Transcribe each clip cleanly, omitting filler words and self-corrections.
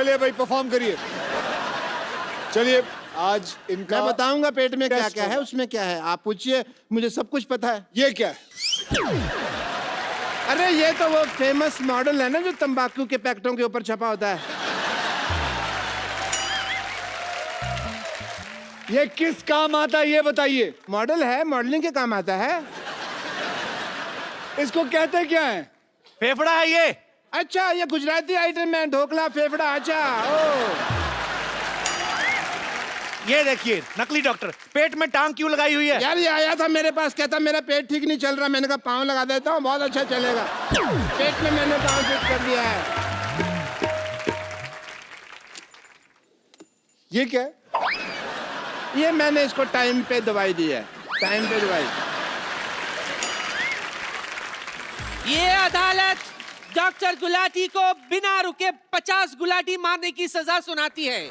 चलिए भाई परफॉर्म करिए। चलिए आज इनका मैं बताऊंगा पेट में क्या टेस्ट क्या है, होगा। उसमें क्या है। आप पूछिए, मुझे सब कुछ पता है। ये क्या है? अरे ये तो वो फेमस मॉडल है ना जो तंबाकू के पैकेटों के ऊपर छपा होता है। ये किस काम आता है ये बताइए। मॉडल है, मॉडलिंग के काम आता है। इसको कहते क्या है? फेफड़ा है ये। अच्छा, ये गुजराती आइटम है, ढोकला फेफड़ा। अच्छा, ओ ये देखिए नकली डॉक्टर पेट में टांग क्यों लगाई हुई है? यार, ये आया था मेरे पास, कहता मेरा पेट ठीक नहीं चल रहा। मैंने कहा पाँव लगा देता हूँ, बहुत अच्छा चलेगा। पेट में मैंने पाँव फिट कर दिया है। ये क्या है? ये मैंने इसको टाइम पे दवाई दी है, टाइम पे दवाई। ये अदालत डॉक्टर गुलाटी को बिना रुके 50 गुलाटी मारने की सजा सुनाती है।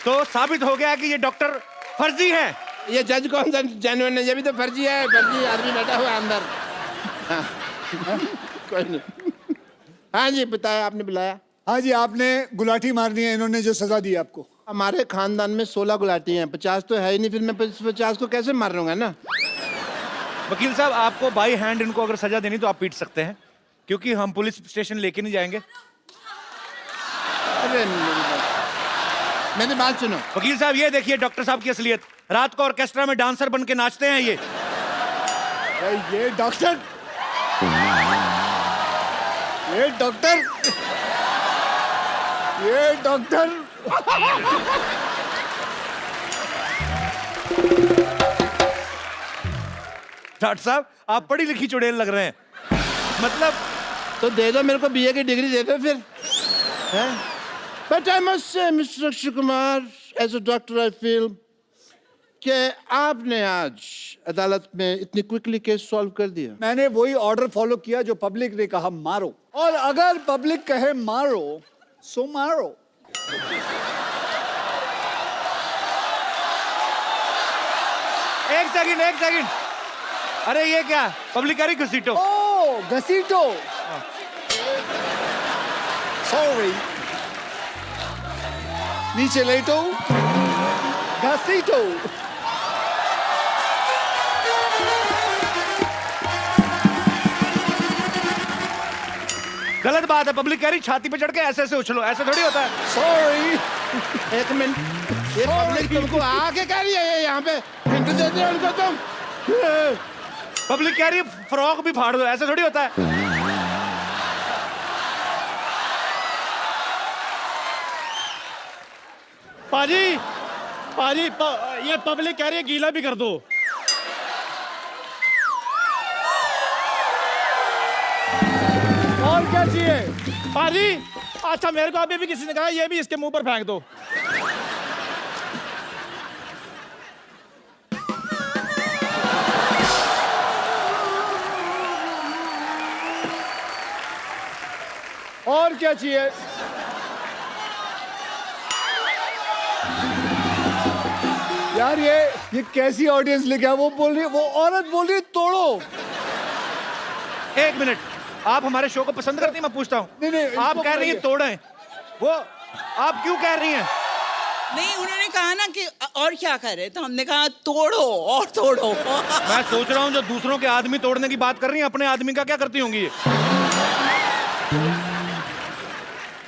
तो साबित हो गया कि ये डॉक्टर फर्जी है। ये जज कौन सा जेन्युइन है? ये भी तो फर्जी है, फर्जी आदमी बैठा हुआ है अंदर। हाँ। कोई नहीं। हाँ जी, बताया, आपने बुलाया। हाँ जी, आपने गुलाटी मारनी है, इन्होंने जो सजा दी आपको। हमारे खानदान में 16 गुलाटी हैं, 50 तो है ही नहीं, फिर मैं 50 को कैसे मार लूंगा ना। वकील साहब आपको बाई हैंड इनको अगर सजा देनी तो आप पीट सकते हैं, क्योंकि हम पुलिस स्टेशन लेके नहीं जाएंगे। अरे मेरी बात सुनो। वकील साहब ये देखिए डॉक्टर साहब की असलियत। रात को ऑर्केस्ट्रा में डांसर बन के नाचते हैं ये। ये डॉक्टर, ये डॉक्टर, ये डॉक्टर। डॉक्टर साहब आप पढ़ी लिखी चुड़ैल लग रहे हैं। मतलब तो दे दो मेरे को, बीए की डिग्री दे दो फिर। But I must say mister Akshay Kumar, as a doctor I feel कि आपने आज अदालत में इतनी क्विकली केस सॉल्व कर दिया। मैंने वही ऑर्डर फॉलो किया जो पब्लिक ने कहा मारो, और अगर पब्लिक कहे मारो सो मारो। एक सेकंड। अरे ये क्या पब्लिकारी घसीटो। ओ घसीटो, सॉरी, नीचे लेटो, घसीटो। गलत बात है, पब्लिकारी छाती पे चढ़ के ऐसे ऐसे उछलो, ऐसे थोड़ी होता है। सॉरी। एक मिनट, ये पब्लिक तुमको आके कह रही है, ये यहाँ पे हिंट देते हो उनको तुम। पब्लिक कह रही है फ्रॉक भी फाड़ दो, ऐसे थोड़ी होता है। पाजी, ये पब्लिक कह रही है गीला भी कर दो। और क्या चाहिए? पाजी, अच्छा मेरे को अभी भी किसी ने कहा ये भी इसके मुंह पर फेंक दो। और क्या चाहिए? यार ये कैसी ऑडियंस लेके आया? वो बोल रही है, वो औरत बोल रही है तोड़ो। एक मिनट, आप हमारे शो को पसंद करती हैं? मैं पूछता हूँ। नहीं, आप इसको कह रही हैं तोड़ें, वो आप क्यों कह रही हैं? नहीं, उन्होंने कहा ना कि और क्या करे, तो हमने कहा तोड़ो और तोड़ो। मैं सोच रहा हूँ जो दूसरों के आदमी तोड़ने की बात कर रही हैं, अपने आदमी का क्या करती होंगी ये?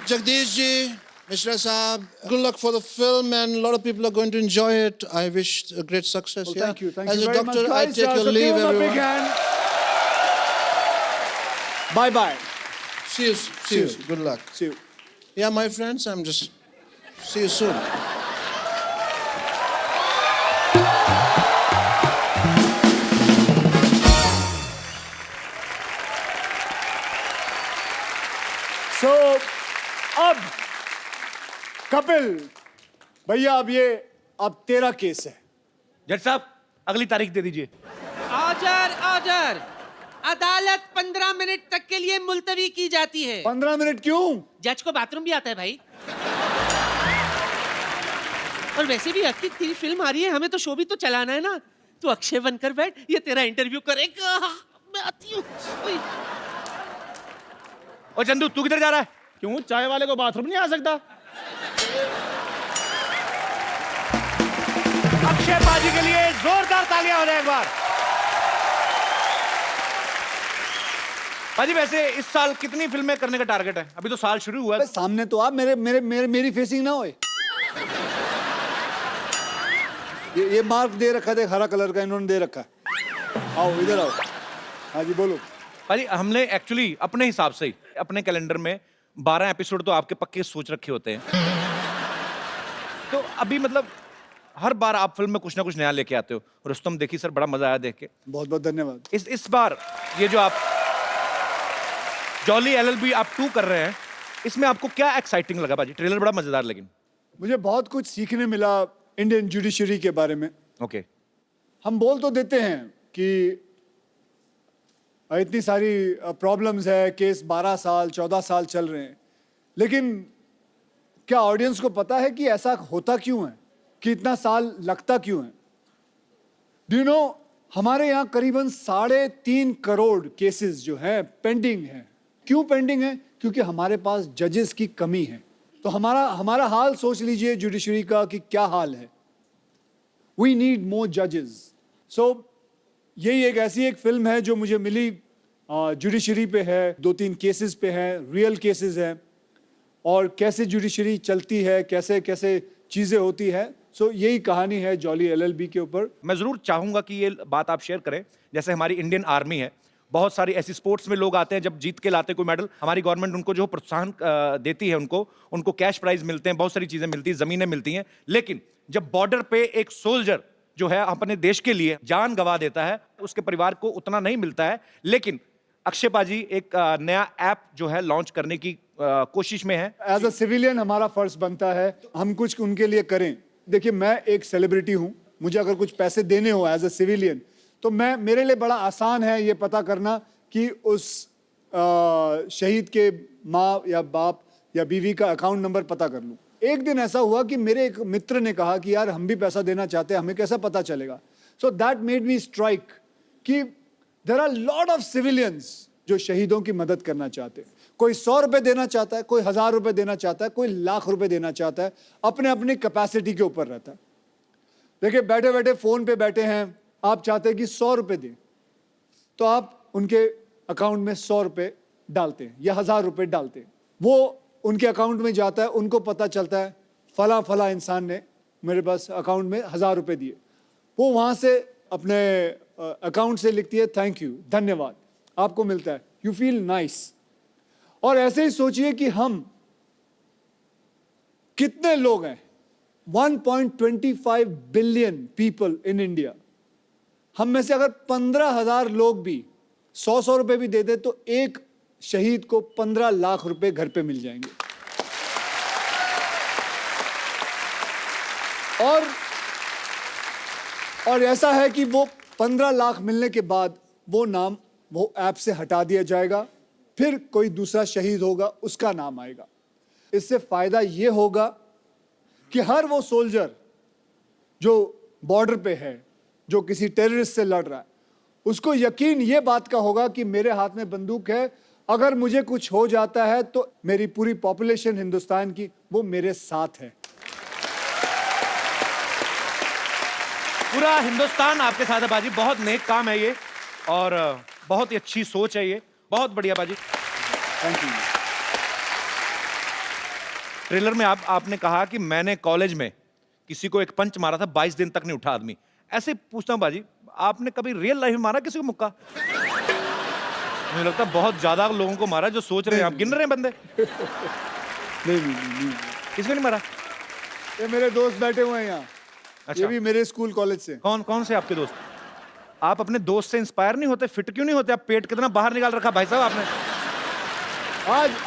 जगदीश जी, मिश्रा साहब, good luck for the film and a lot of people are going to enjoy it. I wish a great success. Well, Yeah. thank you As a very doctor, much, I guys. take your So leave, give them a big everyone. hand. Bye bye. See you. Good luck. See you. Yeah, my friends, I'm just see you soon. So अब कपिल भैया, अब तेरा case है। जज साहब अगली तारीख दे दीजिए। ऑर्डर। अदालत 15 मिनट तक के लिए मुलतवी की जाती है। 15 मिनट क्यों? जज को बाथरूम भी आता है भाई। और वैसे भी अक्की तेरी फिल्म आ रही है, हमें तो शो भी तो चलाना है ना। तू अक्षय बनकर बैठ, ये तेरा इंटरव्यू करेगा। मैं आती हूँ। ओए। और चंदू तू किधर जा रहा है? क्यों, चाय वाले को बाथरूम नहीं आ सकता? अक्षय पाजी के लिए जोरदार तालियां हो जाए एक बार। पाजी वैसे इस साल कितनी फिल्में करने का टारगेट है? अभी तो साल शुरू हुआ है। अबे सामने तो आप मेरी फेसिंग ना होए। ये मार्क दे रखा था हरा कलर का, इन्होंने दे रखा है। आओ इधर आओ। हाँ जी बोलो। पाजी हमने एक्चुअली अपने हिसाब से ही अपने कैलेंडर में 12 एपिसोड तो आपके पक्के सोच रखे होते हैं। तो अभी मतलब हर बार आप फिल्म में कुछ ना कुछ नया लेके आते हो। रुस्तम देखी सर, बड़ा मजा आया देख के। बहुत बहुत धन्यवाद। इस बार ये जो आप जॉली LLB आप 2 कर रहे हैं, इसमें आपको क्या एक्साइटिंग लगा पाजी? ट्रेलर बड़ा मजेदार, लेकिन मुझे बहुत कुछ सीखने मिला इंडियन जुडिशरी के बारे में। ओके। हम बोल तो देते हैं कि इतनी सारी प्रॉब्लम्स है, केस 12 साल 14 साल चल रहे हैं, लेकिन क्या ऑडियंस को पता है कि ऐसा होता क्यों है, कि इतना साल लगता क्यों है? डू यू नो, हमारे यहाँ करीबन 3.5 करोड़ केसेस जो हैं पेंडिंग हैं। क्यों पेंडिंग है? क्योंकि हमारे पास जजेस की कमी है। तो हमारा हाल सोच लीजिए जुडिशरी का कि क्या हाल है। वी नीड मोर जजेस। सो यही एक फिल्म है जो मुझे मिली, जुडिशरी पे है, 2-3 केसेस पे है, रियल केसेस हैं, और कैसे जुडिशरी चलती है, कैसे कैसे चीज़ें होती है। सो यही कहानी है जॉली LLB के ऊपर। मैं जरूर चाहूंगा कि ये बात आप शेयर करें। जैसे हमारी इंडियन आर्मी है, बहुत सारी ऐसी स्पोर्ट्स में लोग आते हैं, जब जीत के लाते हैं कोई मेडल, हमारी गवर्नमेंट उनको जो प्रोत्साहन देती है, उनको कैश प्राइज मिलते हैं, बहुत सारी चीजें मिलती हैं, जमीनें मिलती हैं। लेकिन जब बॉर्डर पे एक सोल्जर जो है अपने देश के लिए जान गंवा देता है, उसके परिवार को उतना नहीं मिलता है। लेकिन अक्षय पाजी एक नया ऐप जो है लॉन्च करने की कोशिश में है। एज अ सिविलियन हमारा फर्ज बनता है हम कुछ उनके लिए करें। देखिए, मैं एक सेलिब्रिटी हूं, मुझे अगर कुछ पैसे देने हो एज अ सिविलियन, तो मेरे लिए बड़ा आसान है ये पता करना कि उस शहीद के माँ या बाप या बीवी का अकाउंट नंबर पता कर लूं। एक दिन ऐसा हुआ कि मेरे एक मित्र ने कहा कि यार हम भी पैसा देना चाहते हैं, हमें कैसा पता चलेगा? So that made me strike कि there are lot of civilians जो शहीदों की मदद करना चाहते हैं। कोई 100 रुपए देना चाहता है, कोई 1000 रुपए देना चाहता है, कोई लाख रुपए देना चाहता है, अपने अपनी कैपेसिटी के ऊपर रहता है। देखिए, बैठे बैठे फोन पे बैठे हैं, आप चाहते हैं कि 100 रुपए दें, तो आप उनके अकाउंट में 100 रुपए डालते हैं या 1000 रुपए डालते हैं। वो उनके अकाउंट में जाता है, उनको पता चलता है फला फला इंसान ने मेरे पास अकाउंट में 1000 रुपए दिए। वो वहाँ से अपने अकाउंट से लिखती है थैंक यू, धन्यवाद, आपको मिलता है, यू फील नाइस। और ऐसे ही सोचिए कि हम कितने लोग हैं, 1.25 बिलियन पीपल इन इंडिया। हम में से अगर 15,000 लोग भी 100 रुपए भी दे दे तो एक शहीद को 15 लाख रुपए घर पे मिल जाएंगे। और ऐसा है कि वो 15 लाख मिलने के बाद वो नाम वो ऐप से हटा दिया जाएगा, फिर कोई दूसरा शहीद होगा, उसका नाम आएगा। इससे फायदा ये होगा कि हर वो सोल्जर जो बॉर्डर पे है, जो किसी टेररिस्ट से लड़ रहा है, उसको यकीन ये बात का होगा कि मेरे हाथ में बंदूक है, अगर मुझे कुछ हो जाता है तो मेरी पूरी पॉपुलेशन हिंदुस्तान की वो मेरे साथ है। पूरा हिंदुस्तान आपके साथ है बाजी। बहुत नेक काम है ये और बहुत ही अच्छी सोच है ये, बहुत बढ़िया बाजी। Thank you. ट्रेलर में आपने कहा कि मैंने कॉलेज में किसी को एक पंच मारा था, 22 दिन तक नहीं उठा आदमी। ऐसे पूछता हूं बाजी, आपने कभी रियल लाइफ में मारा किसी को मुक्का? मुझे लगता है बहुत ज्यादा लोगों को मारा जो सोच रहे हैं, आप गिन रहे हैं बंदे। नहीं। किसको नहीं मारा? ये मेरे दोस्त बैठे हुए हैं यहाँ। अच्छा। ये भी मेरे स्कूल कॉलेज से। कौन से आपके दोस्त? आप अपने दोस्त से इंस्पायर नहीं होते? फिट क्यों नहीं होते? आप पेट कितना बाहर निकाल रखा भाई साहब आपने।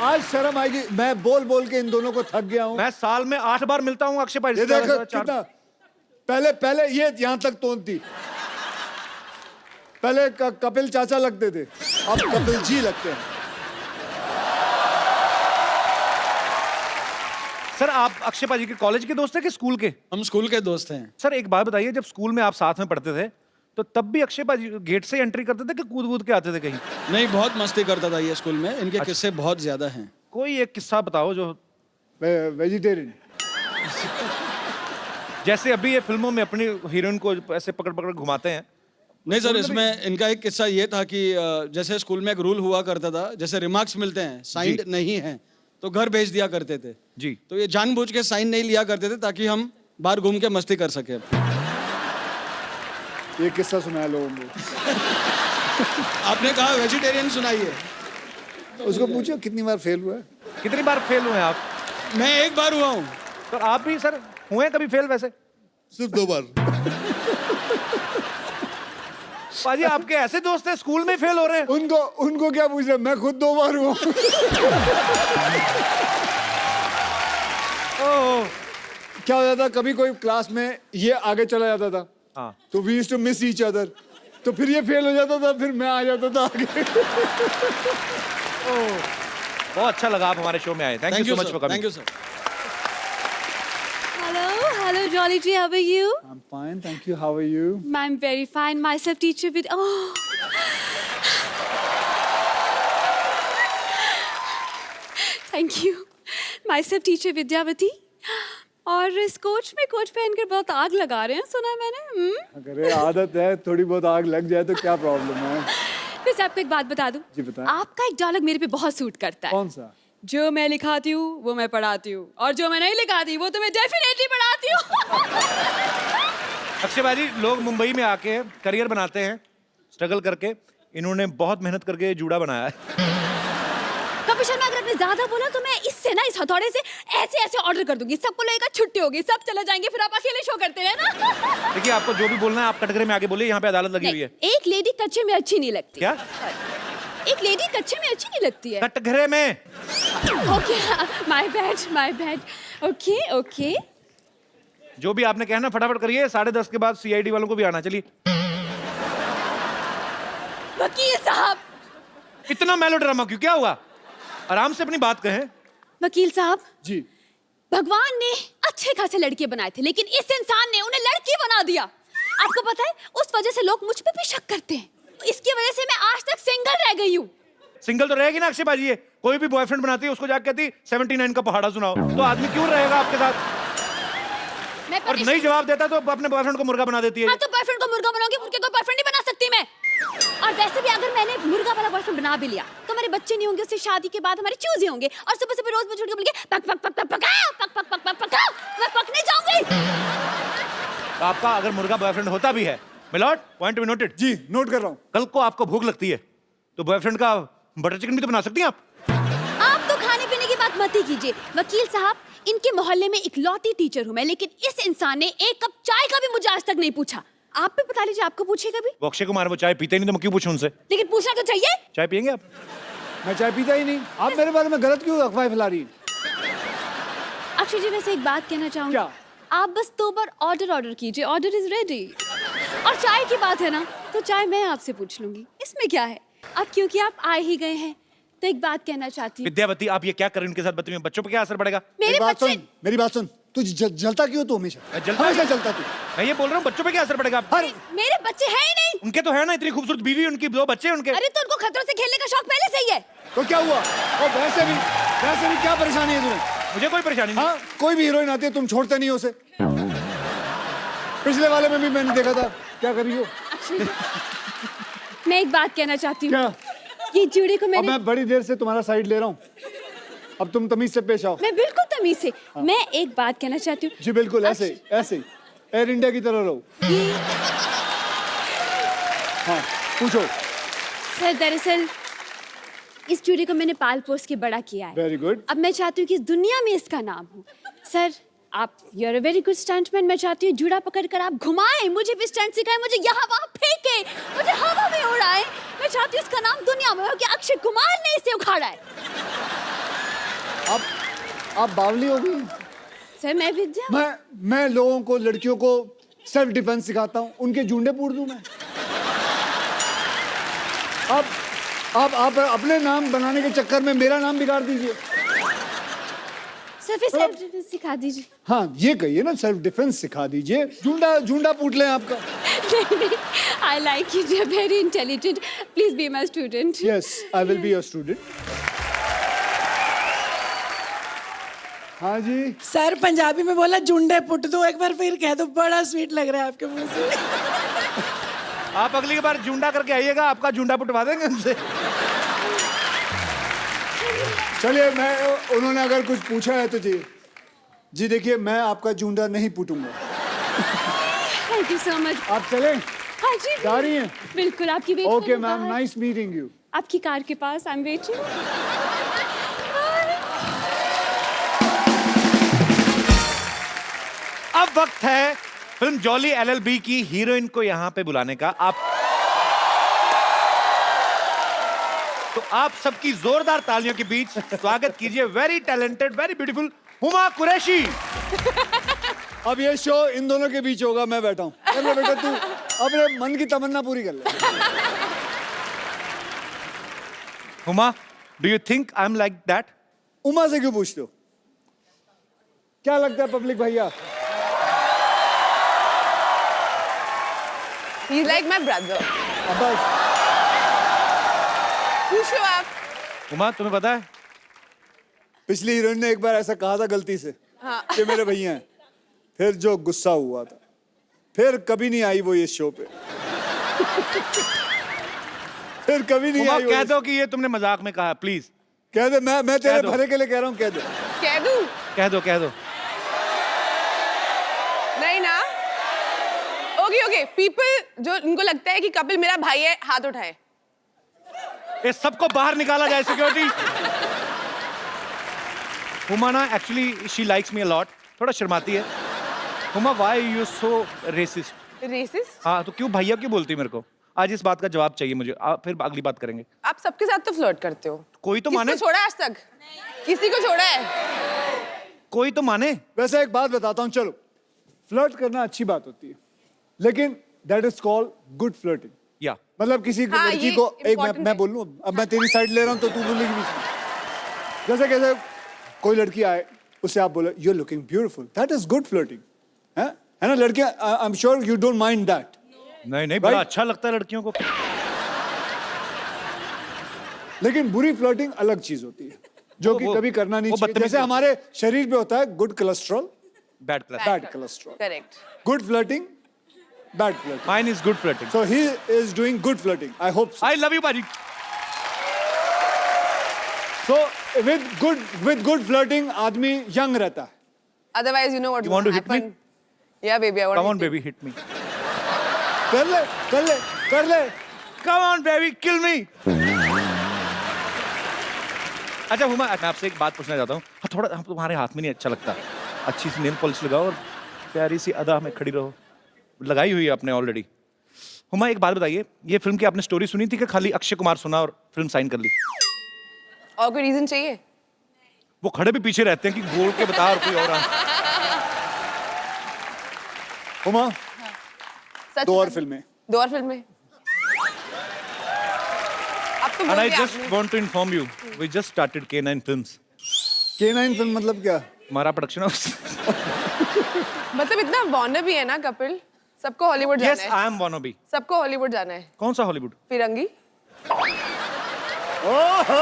आज शर्म आएगी, मैं बोल के इन दोनों को थक गया हूँ। मैं साल में 8 बार मिलता हूँ अक्षय भाई। ये देखो कितना, पहले ये यहाँ तक तोड़ती, पहले कपिल चाचा लगते थे, अब कपिल जी लगते हैं। सर आप अक्षय पाजी के कॉलेज के दोस्त हैं कि स्कूल के? हम स्कूल के दोस्त हैं। सर एक बात बताइए, जब स्कूल में आप साथ में पढ़ते थे तो तब भी अक्षय भाजी गेट से एंट्री करते थे कि कूद वूद के आते थे कहीं? नहीं, बहुत मस्ती करता था ये स्कूल में, इनके किस्से बहुत ज्यादा हैं। कोई एक किस्सा बताओ जो वेजिटेरियन। जैसे अभी ये फिल्मों में अपनी हीरोइन को ऐसे पकड़ पकड़ घुमाते हैं। नहीं सर, इसमें इनका एक किस्सा ये था कि जैसे स्कूल में एक रूल हुआ करता था, जैसे रिमार्क्स मिलते हैं साइंड नहीं है तो घर भेज दिया करते थे जी। तो ये जानबूझ के साइन नहीं लिया करते थे ताकि हम बाहर घूम के मस्ती कर सके। ये किस्सा सुनाया लोगों को। आपने कहा वेजिटेरियन सुनाइए। उसको पूछो कितनी बार फेल हुआ है। कितनी बार फेल हुए हैं आप? मैं एक बार हुआ हूँ। तो आप भी सर हुए हैं कभी फेल? वैसे सिर्फ 2 बार। पाजी आपके ऐसे दोस्त हैं स्कूल में फेल हो रहे हैं? उनको क्या पूछ रहे, मैं खुद 2 बार हुआ हूँ। ओह, क्या हो जाता, कभी कोई क्लास में ये आगे चला जाता था हाँ। तो we used to miss each other, तो फिर ये फेल हो जाता था, फिर मैं आ जाता था आगे। बहुत अच्छा लगा आप हमारे शो में आए। Thank you so much for thank coming. You sir. Hello, Jolly G. How are you? I'm fine, thank you. How are you? I'm very fine. Myself, teacher with. Oh. Thank you. Myself, teacher Vidyavati. और इस coach में coach पहनकर बहुत आग लगा रहे हैं, सुना मैंने। अगर आदत है, थोड़ी बहुत आग लग जाए तो क्या प्रॉब्लम है? वैसे आपको एक बात बता दूं? जी बताएं। आपका एक डायलॉग मेरे पे बहुत सूट करता है। कौन सा? जो मैं लिखाती हूँ वो मैं पढ़ाती हूँ, और जो मैं नहीं लिखाती वो तो मैं डेफिनेटली पढ़ाती हूँ। अक्षय भाजी, लोग मुंबई में आके करियर बनाते हैं स्ट्रगल करके। इन्होंने बहुत मेहनत करके जूड़ा बनाया है। कपिल शर्मा, अगर आपने ज्यादा बोला तो मैं इससे ना, इस हथौड़े से ऐसे ऐसे ऑर्डर कर दूंगी, सबको लगेगा छुट्टी होगी, सब चले जाएंगे, फिर आप अकेले शो करते हैं ना। देखिए, आपको जो भी बोलना है आप कटघरे में आगे बोलिए, यहाँ पे अदालत लगी हुई है। एक लेडी कच्चे में अच्छी नहीं लगती। क्या? एक लेडी कच्चे में अच्छी नहीं लगती है। कटघरे में? Okay, my bad. Okay okay. जो भी आपने कहना फटाफट करिए, 10:30 के बाद सीआईडी वालों को भी आना। चलिए। वकील साहब। इतना मेलोड्रामा क्यों? क्या हुआ? आराम से अपनी बात कहें। वकील साहब जी। भगवान ने अच्छे खासे लड़के बनाए थे, लेकिन इस इंसान ने उन्हें लड़की बना दिया। आपको पता है, उस वजह से लोग मुझ पे भी शक करते हैं। इसकी वजह से मैं आज तक सिंगल रह गई हूँ। सिंगल तो रहेगी ना अक्षय भाजी। ये कोई भी बॉयफ्रेंड बनाती है उसको जाके कहती 79 का पहाड़ा सुनाओ, तो आदमी क्यों रहेगा आपके साथ? मैं और नहीं जवाब देता तो अपने बॉयफ्रेंड को मुर्गा बना देती है। हाँ, तो बॉयफ्रेंड को मुर्गा बनाऊंगी, मुर्गे को बॉयफ्रेंड नहीं बना सकती मैं। और वैसे भी अगर मैंने मुर्गा वाला बॉयफ्रेंड बना भी लिया तो हमारे बच्चे नहीं होंगे, उससे शादी के बाद हमारे चूजे होंगे, और सुबह सुबह रोज मुझे उठ के बोलेंगे पक पक पक पक पकाओ, पक पक पक पक पकाओ, मैं पकने जाऊंगी। तो आपका अगर मुर्गा बॉयफ्रेंड होता भी है, milord, point to be noted. जी, नोट कर रहा हूँ। कल को आपको भूख लगती है तो बॉयफ्रेंड का बटर चिकन भी तो बना सकती हैं आप। आप तो खाने पीने की बात मत ही कीजिए। वकील साहब, इनके मोहल्ले में इकलौती टीचर हूँ मैं, लेकिन इस इंसान ने एक कप चाय का भी मुझे आज तक नहीं पूछा। आप भी बता लीजिए, आपको पूछेगा भी? वो अक्षय कुमार, वो चाय पीते नहीं तो मैं क्यों पूछूं उनसे? लेकिन पूछना तो चाहिए। चाय पियेंगे आप? मैं चाय पीता ही नहीं। आप मेरे बारे में गलत क्यों अफवाह फैला रही हैं? अक्षय जी, वैसे एक बात कहना चाहूंगी। क्या? आप बस 2 बार ऑर्डर कीजिए, ऑर्डर इज रेडी। और चाय की बात है ना, तो चाय मैं आपसे पूछ लूंगी, इसमें क्या है। अब क्योंकि आप आए ही गए हैं तो एक बात कहना चाहती हूँ। विद्यावती, आप ये क्या कर रही हैं उनके साथ? बच्चों पे क्या असर पड़ेगा? मेरे बच्चे। मेरी बात सुन। तू जलता क्यों तू हमेशा? हमेशा जलता तू। मैं ये बोल रहा हूँ, बच्चों पे क्या असर पड़ेगा? मेरे बच्चे हैं ही नहीं। उनके तो है ना, इतनी खूबसूरत बीवी, उनकी 2 बच्चे हैं उनके। अरे तो उनको खतरों से खेलने का शौक पहले से ही है। तो क्या हुआ? और वैसे भी क्या परेशानी है तुम्हें? मुझे कोई परेशानी नहीं। हाँ, कोई भी हीरोइन आती है तुम छोड़ते नहीं हो उसे। पिछले वाले में भी मैंने देखा था, क्या कर रही हो? मैं एक बात कहना चाहती हूँ। क्या? ये जूड़े को अब मैंने। मैं बड़ी देर से तुम्हारा साइड ले रहा हूँ, अब तुम तमीज से पेश आओ। मैं बिल्कुल तमीज से। मैं एक बात कहना चाहती हूँ। जी बिल्कुल, ऐसे एयर इंडिया की तरह रहो। हाँ, पूछो। सर, दरअसल इस जूड़े को मैंने पाल पोस के बड़ा किया है। Very good. अब मैं चाहती हूँ कि इस दुनिया में इसका नाम हो। सर, आप you are a very good stuntman. मैं चाहती हूँ जूड़ा पकड़कर आप घुमाएं, मुझे भी स्टंट सिखाएं, मुझे यहाँ वहाँ फेंके, मुझे हवा में उड़ाएं। मैं चाहती हूँ इसका नाम दुनिया में हो कि अक्षय कुमार ने इसे उखाड़ा है। आप बावली हो गई। सर, मैं विद्या। मैं लोगों को, लड़कियों को सेल्फ डिफेंस सिखाता हूँ, उनके जूंडे पूड़ दूं मैं? आप अपने नाम बनाने के चक्कर में मेरा नाम बिगाड़ दीजिए। सर, फिर सेल्फ डिफेंस सिखा दीजिए। हाँ, ये कहिए ना, सेल्फ डिफेंस सिखा दीजिए। जूंडा पूट लें आपका। I like it. You're very intelligent. Please be my student. Yes, I will be your student. हाँ जी, सर पंजाबी में बोला जुंडे पुट दो, एक बार फिर कह दो, बड़ा स्वीट लग रहा है आपके मुंह से। आप अगली बार जूंडा करके आइएगा, आपका जूंडा पुटवा देंगे उनसे। चलिए उन्होंने अगर कुछ पूछा है तो जी देखिए, मैं आपका जूंडा नहीं पुटूंगा। Thank you so much. आप चलें? हाँ जी। जा रही हैं? बिल्कुल आपकी wait okay ma'am, nice meeting you. आपकी कार के पास आई एम वेटिंग। अब वक्त है फिल्म जॉली एलएलबी की हीरोइन को यहाँ पे बुलाने का। तो आप सबकी जोरदार तालियों के बीच स्वागत कीजिए very talented, very beautiful Huma Qureshi. अब ये शो इन दोनों के बीच होगा, मैं बैठा हूँ। कर ले बेटा, तू अपने मन की तमन्ना पूरी कर ले। Huma, do you think I am like that? Uma से क्यों पूछते हो? क्या लगता है पब्लिक भैया? He's like my brother. बस पूछो आप। हुमा, तुम्हें पता है पिछली हीरोइन ने एक बार ऐसा कहा था गलती से कि मेरे भैया हैं, फिर जो गुस्सा हुआ था, फिर कभी नहीं आई वो इस शो पे। फिर कभी नहीं हुमा, आई। कह दो कि ये तुमने मजाक में कहा, प्लीज कह दे, मैं तेरे दो। भले के लिए कह रहा हूँ, कह दे। कह दूं? कह दो। नहीं ना? ओके पीपल जो इनको लगता है कि कपिल मेरा भाई है, हाथ उठाए। ये सबको बाहर निकाला जाए, सिक्योरिटी। हुमा ना actually she likes me a lot, थोड़ा शर्माती है। Huma, why you so racist? Racist? हाँ, तो क्यों भैया क्यों बोलती है मेरे को? आज इस बात का जवाब चाहिए मुझे, फिर अगली बात करेंगे। आप सबके साथ तो फ्लर्ट करते हो। कोई तो माने। किसको छोड़ा है आज तक? किसी को छोड़ा है? कोई तो माने। वैसे एक बात बताता हूँ, चलो फ्लर्ट करना अच्छी बात होती है, लेकिन that is called good flirting. या मतलब किसी हाँ, लड़की ये को एक important मैं है। बोल लूं, अब मैं तेरी साइड ले रहा हूं तो तू बोलेगी बीच में। जैसे कैसे कोई लड़की आए, उसे आप बोले you are looking beautiful, that is good flirting. है ना लड़कियां? I am sure you don't mind that. नहीं, बड़ा अच्छा लगता है लड़कियों को। लेकिन बुरी फ्लर्टिंग अलग चीज होती है, जो कि कभी करना नहीं चाहिए। बदतमीजी जैसे हमारे शरीर में होता है good cholesterol, bad class. Bad cholesterol. Correct. Good flirting, bad flirting. Mine is good flirting. So he is doing good flirting. I hope so. I love you बाजी। So with good flirting आदमी young रहता है। Otherwise, you know what You want to hit me? happen. Yeah, baby, I want come on to hit baby, hit me. कर ले। Come on baby, किल मी। अच्छा हुमा, मैं आपसे एक बात पूछना चाहता हूँ। हाँ, थोड़ा तुम्हारे हाथ में नहीं अच्छा लगता। अच्छी सी नेल पॉलिश लगाओ और प्यारी सी अदा में खड़ी रहो। लगाई हुई है आपने ऑलरेडी। हुमा, एक बात बताइए, ये फिल्म की आपने स्टोरी सुनी थी कि खाली अक्षय कुमार सुना और फिल्म साइन कर ली? और कोई रीजन चाहिए? वो खड़े भी पीछे रहते हैं कि बोल के बता और कोई और आए। हुमा, सच दो और में? फिल्में। 2 और फिल्में? अब तो And बोल I दिया just आपने। want to inform you, we just started K9 Films. K9 film मतलब क्या? हमारा प्रोडक्शन हाउस। मतलब इतना वॉनर भी है ना कपिल, सबको हॉलीवुड Yes, जाना है। I am wannabe. सबको हॉलीवुड जाना है। कौन सा हॉलीवुड? फिरंगी? ओहो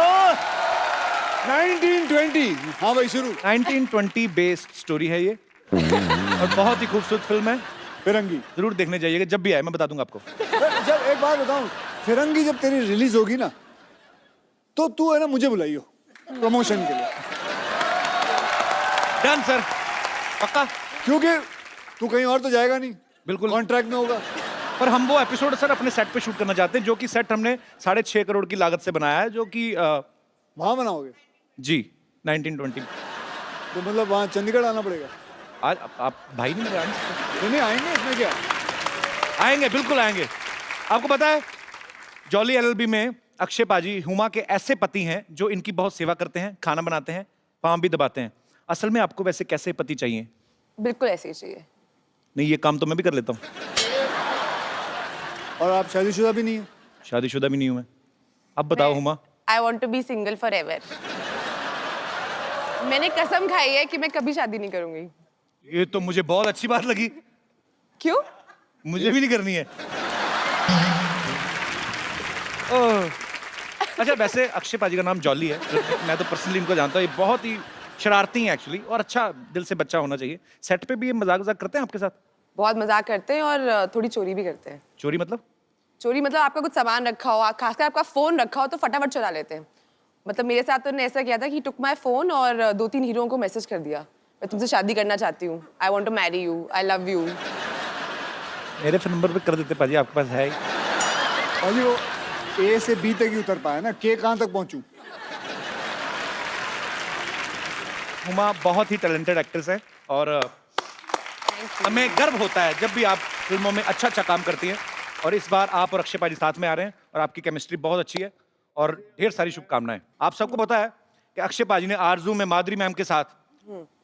1920। हाँ भाई शुरू। 1920 बेस्ड स्टोरी है ये और बहुत ही खूबसूरत फिल्म है। फिरंगी जरूर देखने जाइएगा, जब भी आए मैं बता दूंगा आपको। जब एक बात बताऊं, फिरंगी जब तेरी रिलीज होगी ना, तो तू है ना मुझे बुलाइयो प्रमोशन के लिए। डन सर, पक्का। क्योंकि तू कहीं और तो जाएगा नहीं, बिल्कुल। कॉन्ट्रैक्ट में होगा। पर हम वो एपिसोड सर अपने सेट पे शूट करना चाहते हैं, जो कि सेट हमने 6.5 करोड़ की लागत से बनाया है, जो कि वहां बनाओगे? जी 1920। तो मतलब वहां चंडीगढ़ आना पड़ेगा? आज आप भाई नहीं मेरे आने से- नहीं आएंगे, इसमें क्या? आएंगे, बिल्कुल आएंगे। आपको पता है जॉली एलएलबी में अक्षय पाजी हुमा के ऐसे पति हैं जो इनकी बहुत सेवा करते हैं, खाना बनाते हैं, पाँव भी दबाते हैं। असल में आपको वैसे कैसे पति चाहिए? बिल्कुल ऐसे ही चाहिए। नहीं, ये काम तो मैं भी कर लेता हूँ। और आप शादीशुदा भी नहीं है? शादीशुदा भी नहीं हूँ मैं। अब बताओ Huma. I want to be single forever. मैंने कसम खाई है कि मैं कभी शादी नहीं करूंगी। ये तो मुझे बहुत अच्छी बात लगी। क्यों? मुझे भी नहीं करनी है। ओह, अच्छा वैसे अक्षय पाजी का नाम जॉली है, मैं तो पर्सनली इनको जानता हूँ, ये बहुत ही शरारती हैं एक्चुअली, और अच्छा दिल से बच्चा होना चाहिए। सेट पे भी ये मजाक वजाक करते हैं आपके साथ? बहुत मजाक करते हैं और थोड़ी चोरी भी करते हैं। चोरी मतलब? चोरी मतलब आपका कुछ सामान रखा हो, खासकर आपका फोन रखा हो तो फटाफट चुरा लेते हैं। मतलब मेरे साथ तो उन्होंने ऐसा किया था कि टुक माई फोन और 2-3 हीरोओं को मैसेज कर दिया, मैं तुमसे शादी करना चाहती हूँ, I want to marry you, I love you. मेरे फोन नंबर पे कर देते पाजी, आपके पास है ही। पाजी वो ए से बी तक ही उतर पाया ना, के कहाँ तक पहुंचूं? हुमा बहुत ही टैलेंटेड एक्ट्रेस है और हमें गर्व होता है जब भी आप फिल्मों में अच्छा अच्छा काम करती हैं, और इस बार आप और अक्षय पाजी साथ में आ रहे हैं और आपकी केमिस्ट्री बहुत अच्छी है और ढेर सारी शुभकामनाएं। आप सबको पता है कि अक्षय पाजी ने आरजू में माधुरी मैम के साथ,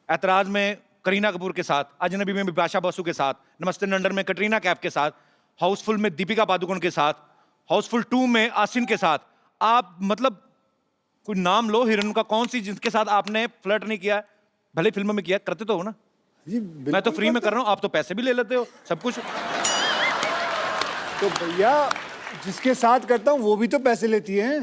ऐतराज में करीना कपूर के साथ, अजनबी में बिपाशा बसु के साथ, नमस्ते नंदन में कटरीना कैफ के साथ, हाउसफुल में दीपिका पादुकोण के साथ, हाउसफुल 2 में आसिन के साथ, आप मतलब कोई नाम लो हीरोइन का, कौन सी जिसके साथ आपने फ्लर्ट नहीं किया? भले फिल्मों में किया, करते तो हो ना? जी मैं तो फ्री में कर रहा हूँ, आप तो पैसे भी ले लेते हो, सब कुछ। तो भैया जिसके साथ करता हूँ वो भी तो पैसे लेती है,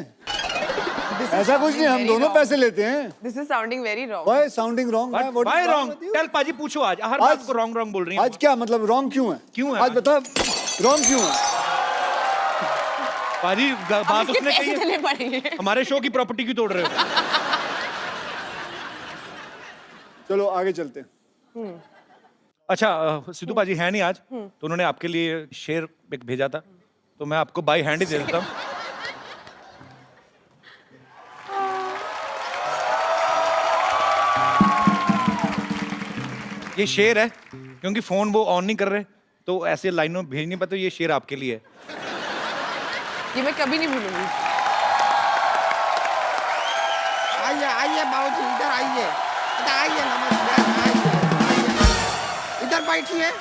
ऐसा कुछ नहीं, हम दोनों पैसे लेते हैं। This is sounding very wrong. Why sounding wrong? Why wrong? Tell पाजी पूछो आज, हर बात को रॉन्ग रॉन्ग बोल रही हैं। आज क्या मतलब रॉन्ग क्यों है? क्यों है? आज बता रॉन्ग क्यों है? पाजी बात उसने कही है, चले पड़ेंगे। हमारे शो की प्रॉपर्टी क्यों तोड़ रहे हो? चलो आगे चलते हैं। अच्छा सिद्धू पाजी है नहीं आज, तो उन्होंने आपके लिए शेर एक भेजा था, तो मैं आपको बाई हैंड ही दे देता हूँ। ये शेर है, क्योंकि फोन वो ऑन नहीं कर रहे तो ऐसे लाइनों में भेज नहीं पाते, ये शेर आपके लिए है। ये मैं कभी नहीं भूलूंगी। आइए आइए बाबूजी, इधर आइए, इधर आइए, नमस्कार, आइए, इधर बैठिए,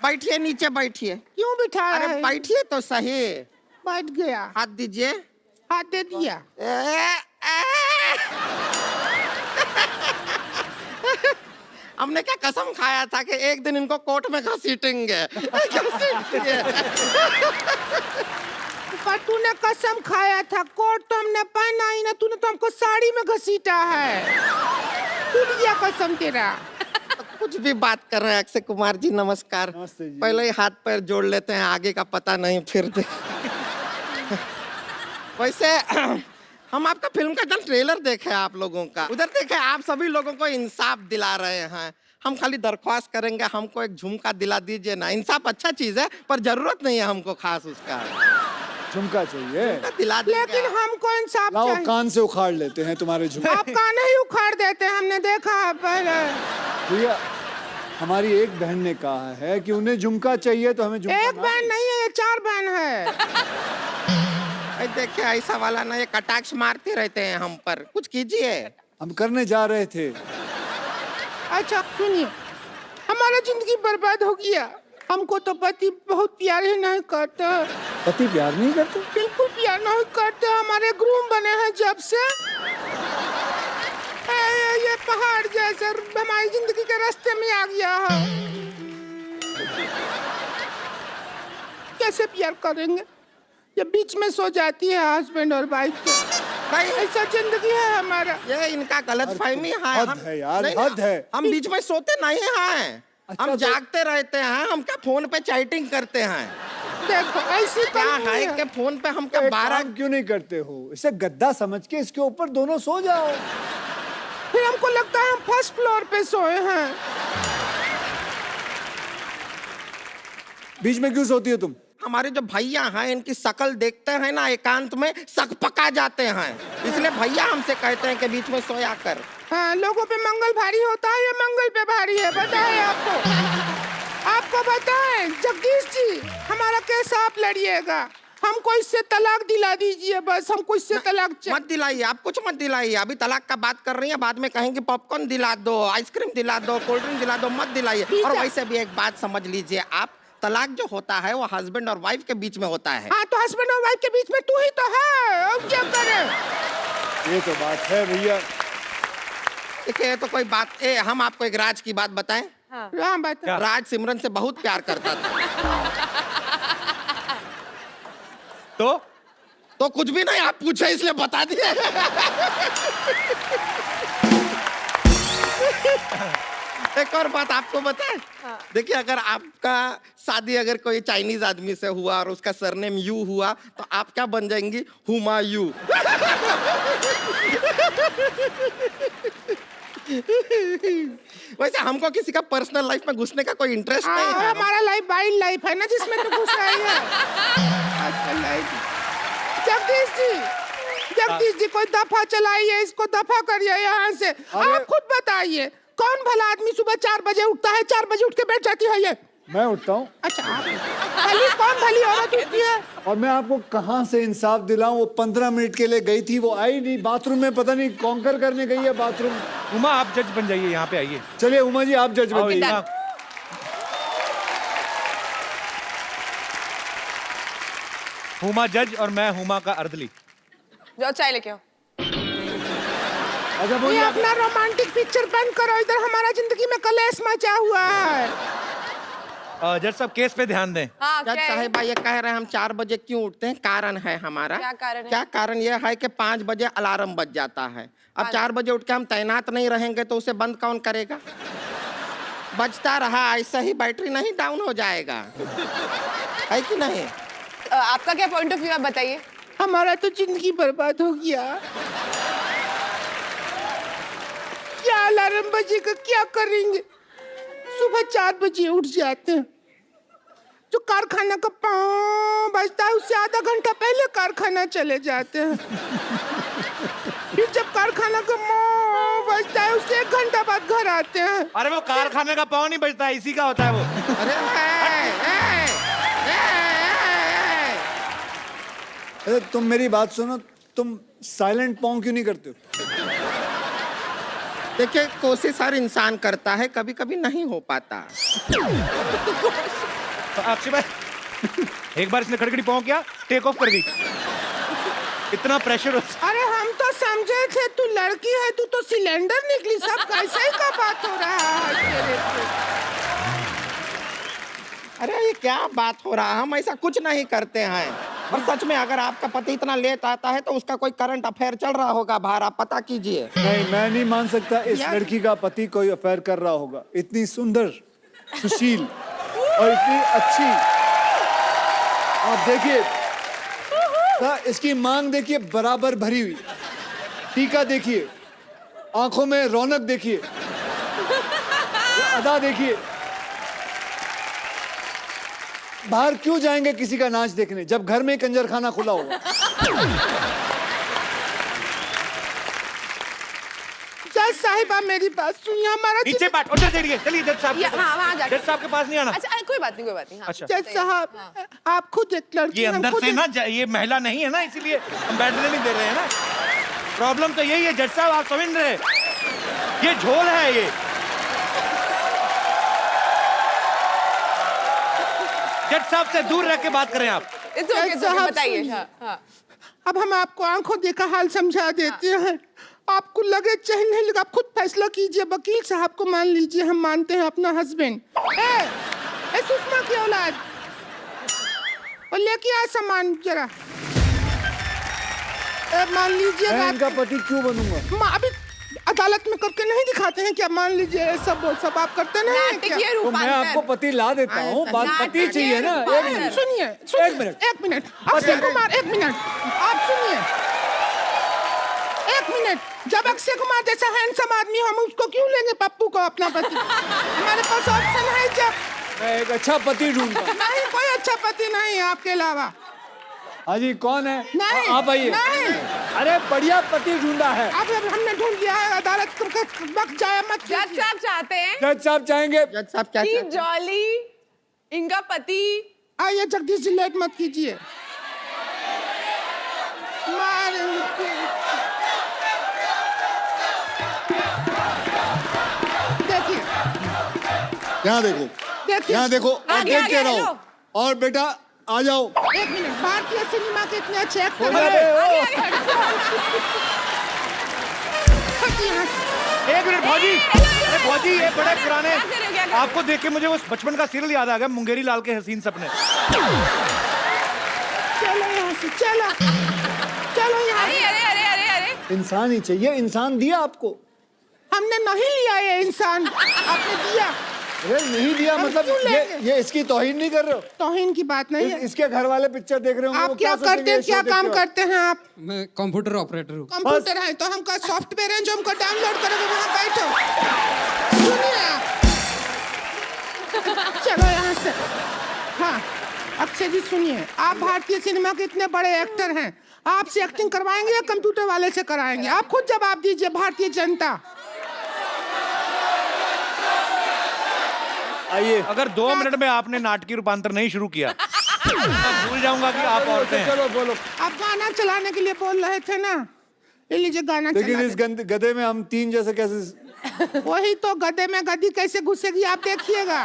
बैठिए, नीचे बैठिए। क्यों बिठा रहे? अरे बैठिए तो सही। बैठ गया। हाथ दीजिए। हाथ दे दिया। हमने क्या कसम खाया था कि एक दिन इनको कोर्ट में घसीटेंगे। पर तूने कसम खाया था, कोट तो हमने पहना ही ना, तूने तो हमको साड़ी में घसीटा है। टूट गया कसम तेरा। कुछ भी बात कर रहे हैं अक्षय कुमार जी, नमस्कार। नमस्ते जी। पहले ही हाथ पैर जोड़ लेते हैं, आगे का पता नहीं फिर वैसे हम आपका फिल्म का जब ट्रेलर देखे आप लोगों का, उधर देखे आप सभी लोगों को इंसाफ दिला रहे हैं। हम खाली दरख्वास्त करेंगे, हमको एक झुमका दिला दीजिए ना। इंसाफ अच्छा चीज है, पर जरूरत नहीं है हमको खास उसका। झुमका चाहिए? दिला लेकिन हमको इंसाफ लाओ चाहिए। कान से उखाड़ लेते हैं तुम्हारे झुमके। आप कान ही उखाड़ देते हैं, हमने देखा है पहले। भैया हमारी एक बहन ने कहा है कि उन्हें झुमका चाहिए, तो हमें झुमका एक बहन नहीं है, ये 4 बहन है। देखिए ऐसा वाला ना, ये कटाक्ष मारते रहते हैं हम पर, कुछ कीजिए। हम करने जा रहे थे। अच्छा सुनिए, हमारा जिंदगी बर्बाद हो गया। हमको तो पति बहुत प्यार ही नहीं करता। पति प्यार नहीं करते? बिल्कुल प्यार नहीं करते। हमारे ग्रूम बने हैं जब से, ये पहाड़ जैसे हमारी जिंदगी के रास्ते में आ गया है। कैसे प्यार करेंगे? ये बीच में सो जाती है हस्बैंड और वाइफ के। भाई ऐसा जिंदगी है हमारा। ये इनका गलत फहमी है। हद है यार, हद है। हम बीच में सोते नहीं हैं। अच्छा, हम तो- जागते रहते हैं। हम क्या फोन पे चैटिंग करते हैं? देखो ऐसी क्या है कि फोन पे हम क्या एक 12 काम क्यों नहीं करते हो? इसे गद्दा समझ के इसके ऊपर दोनों सो जाओ। फिर हमको लगता है हम फर्स्ट फ्लोर पे सोए हैं। बीच में क्यों सोती हो तुम? हमारे जो भैया हैं, इनकी शक्ल देखते हैं ना, एकांत में सकपका जाते हैं, इसलिए भैया हमसे कहते हैं कि बीच में सोया कर। हाँ, लोगों पे मंगल भारी होता है, ये मंगल पे भारी है। बताए आपको बताएं जगदीश जी, हमारा केस आप लड़िएगा। हमको इससे तलाक दिला दीजिए बस। हमको इससे तलाक मत दिलाइए, आप कुछ मत दिलाइए। अभी तलाक का बात कर रही है, बाद में कहेंगे पॉपकॉर्न दिला दो, आइसक्रीम दिला दो, कोल्ड ड्रिंक दिला दो, मत दिलाइए। और वैसे भी एक बात समझ लीजिए आप, तलाक जो होता है वो हस्बैंड और वाइफ के बीच में होता है। हाँ, तो हस्बैंड और वाइफ के बीच में तू ही तो है, अब क्या करें? ये तो बात है भैया। देखिए, तो कोई बात हम आपको एक राज की बात बताएं। हाँ बात राज सिमरन से बहुत प्यार करता था। तो कुछ भी नहीं, आप पूछे इसलिए बता दिए। एक और बात आपको बताएं, देखिए अगर आपका शादी अगर कोई चाइनीज आदमी से हुआ और उसका सरनेम यू हुआ तो आप क्या बन जाएंगी? हुमायूं। वैसे हमको किसी का पर्सनल लाइफ में घुसने का कोई इंटरेस्ट नहीं है। हमारा लाइफ वाइल्ड लाइफ है ना, जिसमें तो घुस रही है। जगदीश जी कोई दफा चलाइए, इसको दफा करिए यहाँ से। आप खुद बताइए कौन भला आदमी सुबह 4 बजे उठता है, 4 बजे उठ के बैठ जाती है ये? मैं उठता हूँ। अच्छा, कौन भली औरत उठती है? और मैं आपको कहाँ से इंसाफ दिलाऊं? वो 15 मिनट के लिए गई थी, वो आई नहीं, बाथरूम में पता नहीं कॉन्कर करने गई है बाथरूम। उमा आप जज बन जाइए, यहाँ पे आइए। चलिए उमा जी आप जज बन जाइए। हुमा जज और मैं हुमा का अर्दली। जाओ चाय लेके आओ। अच्छा ये अपना रोमांटिक पिक्चर बंद करो, इधर हमारा जिंदगी में कलेश मचा हुआ है। जज साहब केस पे ध्यान दें। हाँ, जज साहिबा ये कह रहे हैं हम 4 बजे क्यों उठते हैं, कारण है हमारा। क्या कारण है? क्या कारण ये है कि 5 बजे अलार्म बज जाता है। अब 4 बजे उठ के हम तैनात नहीं रहेंगे तो उसे बंद कौन करेगा? बजता रहा ऐसा ही बैटरी नहीं डाउन हो जाएगा, है कि नहीं? आपका क्या पॉइंट ऑफ व्यू आप बताइए। हमारा तो जिंदगी बर्बाद हो गया। क्या अलार्म बजेगा, क्या करेंगे? सुबह 4 बजे उठ जाते हैं, जो कारखाना का पाँव बजता है उससे आधा घंटा पहले कारखाना चले जाते हैं। फिर जब कारखाना का पाँव बजता है उससे 1 घंटा बाद घर आते हैं। अरे वो कारखाने का पाँव नहीं बजता, इसी का होता है वो। अरे तुम मेरी बात सुनो, तुम साइलेंट पॉन्ग क्यों नहीं करते हो? देखिए कोशिश हर इंसान करता है, कभी कभी नहीं हो पाता। तो अक्षय भाई एक बार इसने खड़खड़ी पाँव किया, टेक ऑफ कर गई। इतना प्रेशर होता। अरे हम तो समझे थे तू लड़की है, तू तो सिलेंडर निकली। सब कैसे ही का बात हो रहा है तेरे पे? अरे ये क्या बात हो रहा है, हम ऐसा कुछ नहीं करते हैं। और सच में अगर आपका पति इतना लेट आता है तो उसका कोई करंट अफेयर चल रहा होगा बाहर, आप पता कीजिए। नहीं, मैं नहीं मान सकता इस लड़की का पति कोई अफेयर कर रहा होगा। इतनी सुंदर, सुशील और इतनी अच्छी। आप देखिए इसकी मांग देखिए, बराबर भरी हुई। टीका देखिए, आंखों में रौनक देखिए, अदा देखिए। बाहर क्यों जाएंगे किसी का नाच देखने जब घर में कंजर खाना खुला होगा? जज साहिबा मेरी बात सुनिए, हमारा नीचे बैठ, उधर चलिए, चलिए जज साहब। वहाँ जाके। जज साहब के पास नहीं आना। अच्छा कोई बात नहीं, कोई बात नहीं। हाँ। अच्छा जज साहब आप खुद एक लड़की ये हैं, अंदर खुद से ना ये महिला नहीं है ना, इसीलिए हम बैठने नहीं दे रहे हैं ना। प्रॉब्लम तो यही है जज साहब, आप समझ रहे हैं? ये झोल है ये। जज साहब से दूर रह के बात करें आप। It's okay, बताइए। हाँ, हाँ। अब हम आपको आंखों देखा हाल समझा देते हैं। आपको लगे चाहे नहीं लगे, आप खुद फैसला कीजिए। वकील साहब को मान लीजिए, हम मानते हैं अपना हस्बैंड। ए सुषमा की औलाद, और लेके आ सामान जरा। मान लीजिए मैं इनका पति क्यों बनूंगा? अभी अदालत में करके नहीं दिखाते हैं क्या? मान लीजिए सब आप करते नहीं हैं क्या? तो मैं आपको पति ला देता हूँ, बात पति चाहिए ना। एक मिनट सुनिए, एक मिनट अक्षय कुमार, एक मिनट आप सुनिए, एक मिनट। जब अक्षय कुमार जैसा हैंडसम आदमी, हम उसको क्यों लेंगे पप्पू को अपना पति? हमारे पास ऑप्शन है। जब मैं एक अच्छा पति ढूंढता। नहीं, कोई अच्छा पति नहीं है आपके अलावा। हाँ जी, कौन है? नहीं, आप आइए। अरे बढ़िया पति ढूंढा है। अब हमने ढूंढ लिया है, अदालत का वक्त जाया मत। जज साहब चाहते हैं, जज साहब चाहेंगे। जज साहब क्या कि जॉली इनका पति। आइए जगदीश जी, लेट मत कीजिए। देखिए, यहाँ देखो, यहाँ देखो, और देख के रहो। और बेटा आ जाओ। एक मिनट, भारतीय सिनेमा के इतने अच्छे एक्टर हो हैं। एक मिनट भौजी, अरे भौजी ये बड़े पुराने आपको देख के मुझे वो बचपन का सीरियल याद आ गया, मुंगेरी लाल के हसीन सपने। चलो यहाँ से, चलो चलो यहाँ अरे अरे अरे अरे अरे इंसान ही चाहिए, इंसान दिया आपको। हमने नहीं लिया ये इंसान, आपने दिया। अरे नहीं दिया हम मतलब क्यों लेंगे? ये इसकी तौहीन नहीं कर रहे हो? तौहीन की बात नहीं है। इसके घर वाले पिक्चर देख रहे होंगे, वो आप क्या सोचेंगे करते हैं, ये क्या show देख काम के? करते हैं आप? मैं कंप्यूटर ऑपरेटर हूँ। कंप्यूटर है तो हमका सॉफ्टवेयर है जो हमको डाउनलोड करोगे, वहाँ बैठो। सुनिए आप, चलो यहाँ से। हाँ अक्षय जी सुनिए, आप भारतीय सिनेमा के इतने बड़े एक्टर हैं, आपसे एक्टिंग करवाएंगे या कंप्यूटर वाले से कराएंगे? आप खुद जवाब दीजिए भारतीय जनता। आइए अगर 2 मिनट में आपने नाटकीय रूपांतर नहीं शुरू किया तो मैं भूल जाऊंगा कि आप औरतें हैं। चलो बोलो। आप गाना चलाने के लिए बोल रहे थे ना, ये लीजिए गाना लेकिन चला इस गधे में हम 3 जैसे कैसे? दे। वही तो गधे में गधी कैसे घुसेगी आप देखिएगा।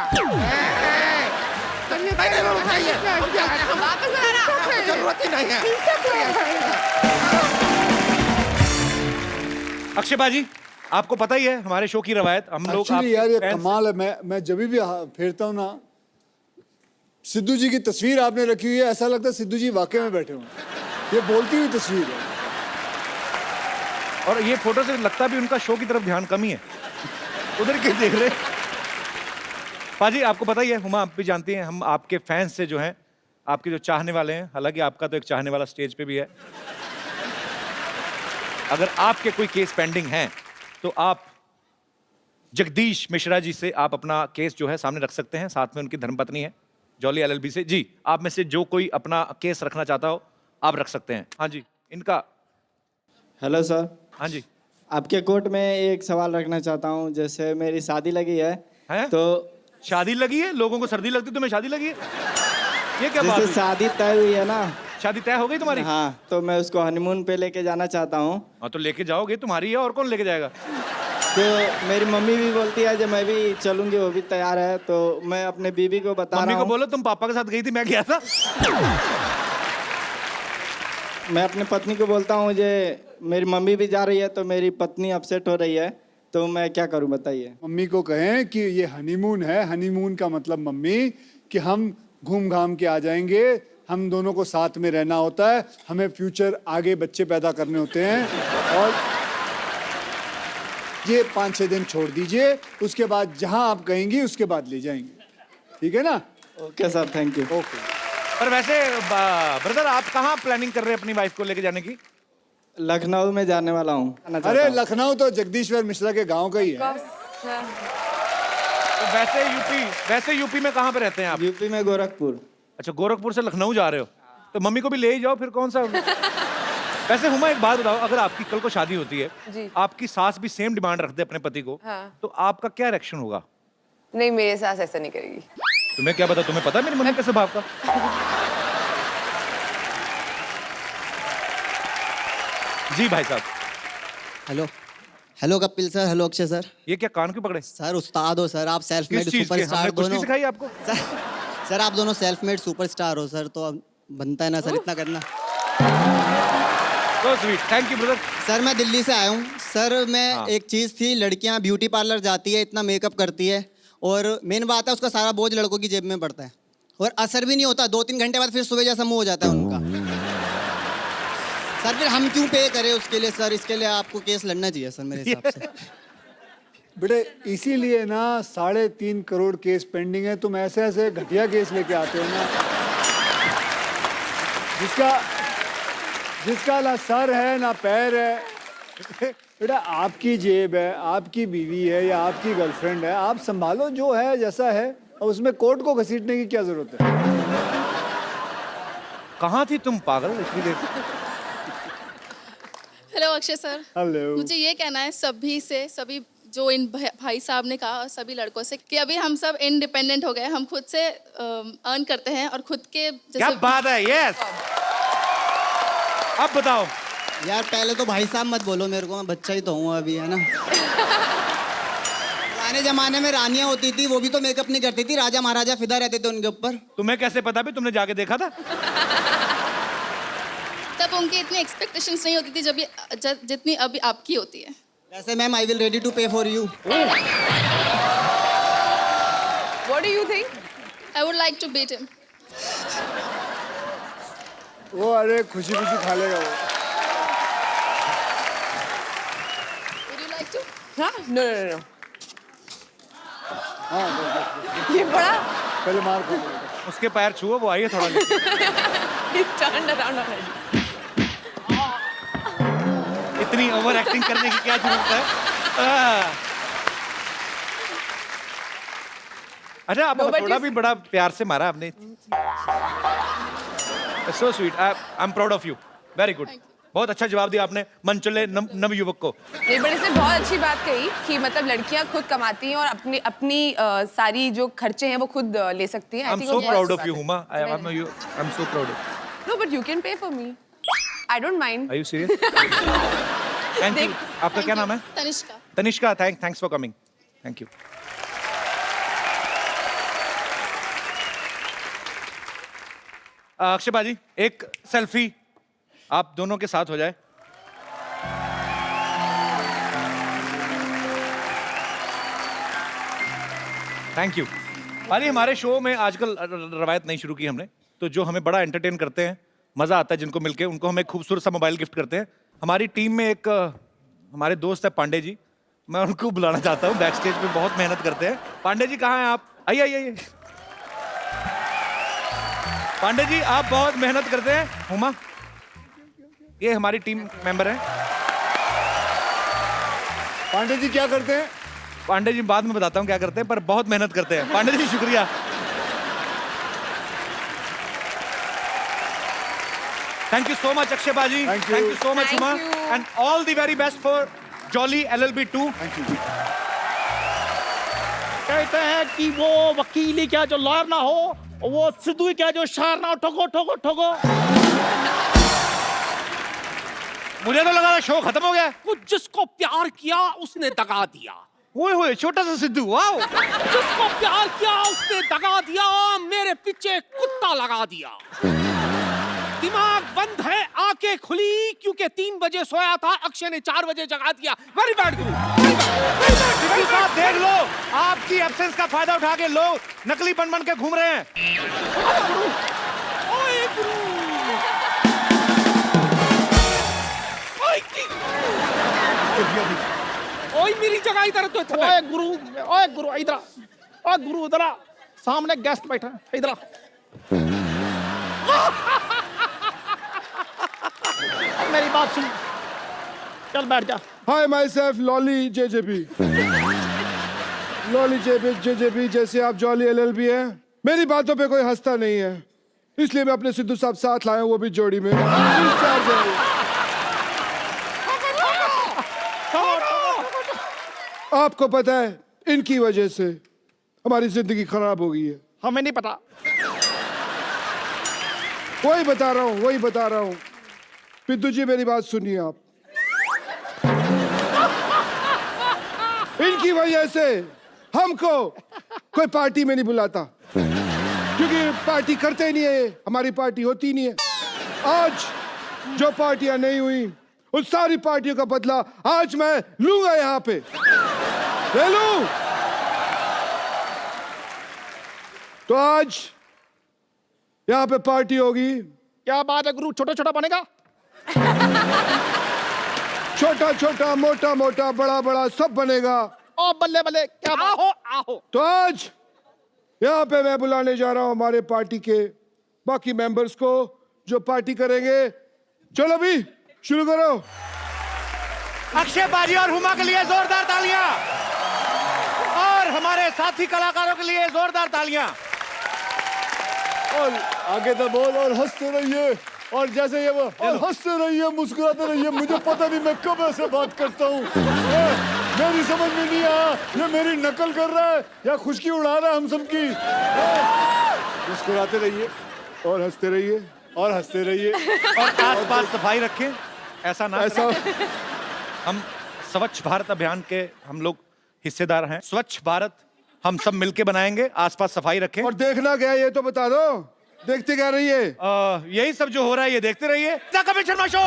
जरूरत ही नहीं है। अक्षय बाजी, आपको पता ही है हमारे शो की रवायत, हम लोग एक्चुअली यार ये fans- कमाल है। मैं जब भी फेरता हूँ ना, सिद्धू जी की तस्वीर आपने रखी हुई है, ऐसा लगता है सिद्धू जी वाकई में बैठे हुए हैं। ये बोलती हुई तस्वीर है। और ये फोटो से लगता भी उनका शो की तरफ ध्यान कम ही है, उधर के देख रहे। पाजी आपको पता ही है, हुमा आप भी जानती हैं, हम आपके फैंस से जो हैं, आपके जो चाहने वाले हैं, हालांकि आपका तो एक चाहने वाला स्टेज पे भी है। अगर आपके कोई केस पेंडिंग हैं तो आप जगदीश मिश्रा जी से आप अपना केस जो है सामने रख सकते हैं, साथ में उनकी धर्मपत्नी है जॉली एलएलबी से। जी, आप में से जो कोई अपना केस रखना चाहता हो आप रख सकते हैं। हाँ जी, इनका। Hello sir. हाँ जी, आपके कोर्ट में एक सवाल रखना चाहता हूँ। जैसे मेरी शादी लगी है, हैं? तो शादी लगी है? लोगों को सर्दी लगती है, तुम्हें शादी लगी है? ये क्या बात जैसे हुई? शादी तय हुई है ना, शादी तय हो गई तुम्हारी? हाँ, तो मैं उसको हनीमून पे लेके जाना चाहता हूँ। हाँ तो लेके जाओगे, तुम्हारी है, और कौन लेके जाएगा? तो मेरी मम्मी भी बोलती है जब मैं भी चलूंगी, वो भी तैयार है। तो मैं अपने बीवी को बता मम्मी रहा को हूँ, बोलो तुम पापा के साथ गई थी, मैं गया था। मैं अपने पत्नी को बोलता हूँ जे मेरी मम्मी भी जा रही है, तो मेरी पत्नी अपसेट हो रही है, तो मैं क्या करूँ बताइए। मम्मी को कहें कि ये हनीमून है। हनीमून का मतलब मम्मी कि हम घूम घाम के आ जाएंगे, हम दोनों को साथ में रहना होता है, हमें फ्यूचर आगे बच्चे पैदा करने होते हैं, और ये 5-6 दिन छोड़ दीजिए, उसके बाद जहां आप कहेंगी उसके बाद ले जाएंगे, ठीक है ना? Okay sir, thank you. Okay. पर वैसे ब्रदर आप कहाँ प्लानिंग कर रहे हैं अपनी वाइफ को लेके जाने की? लखनऊ में जाने वाला हूँ। अरे लखनऊ तो जगदीश्वर मिश्रा के गांव का ही है। तो वैसे यूपी में कहाँ पे रहते हैं आप? यूपी में गोरखपुर। अच्छा, गोरखपुर से लखनऊ जा रहे हो, तो मम्मी को भी ले ही जाओ, फिर कौन सा। वैसे हुमा एक बात बताओ, अगर आपकी कल को शादी होती है, जी। आपकी सास भी सेम डिमांड रखते अपने पति को, हाँ। तो आपका क्या रिएक्शन होगा? नहीं, मेरे सास ऐसा नहीं करेगी। तुम्हें क्या पता, तुम्हें पता है मेरी मम्मी के स्वभाव का। जी भाई साहब। Hello hello Kapil sir, hello Akshay sir. ये क्या कान क्यों पकड़े? सर उस्ताद हो सर, आप सेल्फ मेड किस चीज के? सुपरस्टार हमने कुश्ती दोनों। सिखाई आपको? सर आप दोनों सेल्फ मेड सुपरस्टार हो सर, तो अब बनता है ना सर इतना करना। So sweet, thank you brother। Sir मैं दिल्ली से आया हूँ सर। मैं हाँ। एक चीज़ थी, लड़कियाँ ब्यूटी पार्लर जाती है, इतना मेकअप करती है, और मेन बात है उसका सारा बोझ लड़कों की जेब में पड़ता है, और असर भी नहीं होता। 2-3 घंटे बाद फिर सुबह जैसा मुंह हो जाता है उनका। सर फिर हम क्यों पे करें उसके लिए सर? इसके लिए आपको केस लड़ना चाहिए सर मेरे हिसाब से। बेटे इसीलिए ना 3.5 करोड़ केस पेंडिंग है। तुम ऐसे ऐसे घटिया केस लेके आते हो ना, जिसका ना सर है ना पैर है। बेटा आपकी जेब है, आपकी बीवी है या आपकी गर्लफ्रेंड है, आप संभालो जो है जैसा है, और उसमें कोर्ट को घसीटने की क्या जरूरत है? कहाँ थी तुम पागल इतनी देर? Hello Akshay sir. हेलो। मुझे ये कहना है सभी से, सभी जो इन भाई साहब ने कहा, और सभी लड़कों से, कि अभी हम सब इंडिपेंडेंट हो गए, हम खुद से अर्न करते हैं और खुद के क्या बात है, यस। अब बताओ यार पहले तो भाई साहब मत बोलो मेरे को, मैं बच्चा ही तो हूँ अभी, है ना। पुराने जमाने में रानियां होती थी, वो भी तो मेकअप नहीं करती थी, राजा महाराजा फिदा रहते थे उनके ऊपर। तुम्हें कैसे पता भी? तुमने जाके देखा था? तब उनकी इतनी एक्सपेक्टेशंस नहीं होती थी जितनी अभी आपकी होती है। वैसे ma'am I will ready to pay for you. What do you think? I would like to beat him. वो अरे खुशी खुशी खा लेगा वो. Would you like to? हाँ? No, no, no, no. हाँ बस. ये बड़ा. पहले मार खा. उसके पैर छुओ, वो आइए थोड़ा नीचे. He turned around already. इतनी ओवर एक्टिंग करने की क्या जरूरत है? अच्छा, आप थोड़ा भी बड़ा प्यार से मारा आपने. So sweet. I'm proud of you. Very good. बहुत अच्छा जवाब दिया आपने मनचले नव युवक को. नहीं, बट इसने बहुत अच्छी बात कही कि मतलब लड़कियां खुद कमाती हैं और अपनी सारी जो खर्चे हैं वो खुद ले सकती हैं. I'm so proud of you, Huma. I'm so proud of you. No, but you can pay for me. I don't mind. Are you serious? Thank you. आपका क्या नाम है? Tanishka. Tanishka. Thanks for coming. Thank you. Akshay बाजी, एक selfie आप दोनों के साथ हो जाए. Thank you. बाजी, हमारे शो में आजकल रवायत नहीं शुरू की हमने, तो जो हमें बड़ा एंटरटेन करते हैं, मजा आता है जिनको मिलके, उनको हम एक खूबसूरत सा मोबाइल गिफ्ट करते हैं. हमारी टीम में एक हमारे दोस्त है पांडे जी, मैं उनको बुलाना चाहता हूँ. बैक स्टेज पे बहुत मेहनत करते हैं. पांडे जी कहाँ हैं आप? आइए आइए. पांडे जी, आप बहुत मेहनत करते हैं. हुमा, ये हमारी टीम मेंबर हैं. पांडे जी क्या करते हैं? पांडे जी बाद में बताता हूँ क्या करते हैं, पर बहुत मेहनत करते हैं. पांडे जी शुक्रिया. Thank you so much Akshay baji. Thank you so much Huma, and all the very best for Jolly LLB 2. Thank you. कहते हैं कि वो वकील ही क्या जो लॉयर ना हो, वो सिद्धू ही क्या जो शायर ना हो. ठोको ठोको ठोको. मुझे तो लगा शो खत्म हो गया. वो जिसको प्यार किया उसने दगा दिया. ओए छोटा सा सिद्धू. वाओ. जिसको प्यार किया उसने दगा दिया, मेरे पीछे कुत्ता लगा दिया. दिमाग बंद है, आंखें खुली क्योंकि 3 बजे सोया था, अक्षय ने 4 बजे जगा दिया. वेरी बैड गुरु. सिद्धू साहब देख लो, आपकी एब्सेंस का फायदा उठा के लोग नकली बन के घूम रहे हैं. ओए गुरु. ओए मेरी जगह इधर तो. ओए गुरु इधर. ओए गुरु इधर. सामने गेस्ट बैठा है, इधर. मेरी बात सुन, चल बैठ जा. हाय माई सेल्फ लॉली JJB. लॉली JJB जैसे आप जॉली LLB है. मेरी बातों पे कोई हंसता नहीं है, इसलिए मैं अपने सिद्धू साहब साथ लाया हूं, वो भी जोड़ी में. आपको पता है इनकी वजह से हमारी जिंदगी खराब हो गई है. हमें नहीं पता. वही बता रहा हूँ. पिद्दू जी मेरी बात सुनिए आप. इनकी वजह से हमको कोई पार्टी में नहीं बुलाता, क्योंकि पार्टी करते ही नहीं है. हमारी पार्टी होती नहीं है. आज जो पार्टियां नहीं हुई उन सारी पार्टियों का बदला आज मैं लूंगा. यहाँ पे ले लूं. तो आज यहाँ पे पार्टी होगी. क्या बात है गुरु, छोटा छोटा बनेगा. छोटा छोटा, मोटा मोटा, बड़ा बड़ा सब बनेगा. ओ बल्ले बल्ले, क्या बात. आओ. तो आज यहाँ पे मैं बुलाने जा रहा हूँ हमारे पार्टी के बाकी मेंबर्स को जो पार्टी करेंगे. चलो भी शुरू करो. अक्षय बाजी और हुमा के लिए जोरदार तालियां, और हमारे साथी कलाकारों के लिए जोरदार तालियां. और आगे तो बोल, और हंसते रहिए, और जैसे ये वो, और हंसते रहिए, मुस्कुराते रहिए. मुझे पता नहीं मैं कब ऐसे बात करता हूँ. मेरी समझ में नहीं आया ये मेरी नकल कर रहा है या खुशकी उड़ा रहा है हम सबकी. मुस्कुराते रहिए और हंसते रहिए और हंसते रहिए. और आसपास सफाई रखें. ऐसा ना ऐसा हम स्वच्छ भारत अभियान के हम लोग हिस्सेदार हैं. स्वच्छ भारत हम सब मिलके बनाएंगे. आसपास सफाई रखें. और देखना क्या है ये तो बता दो. देखते क्या रहिए. यही सब जो हो रहा है ये देखते रहिए. The Kapil Sharma show.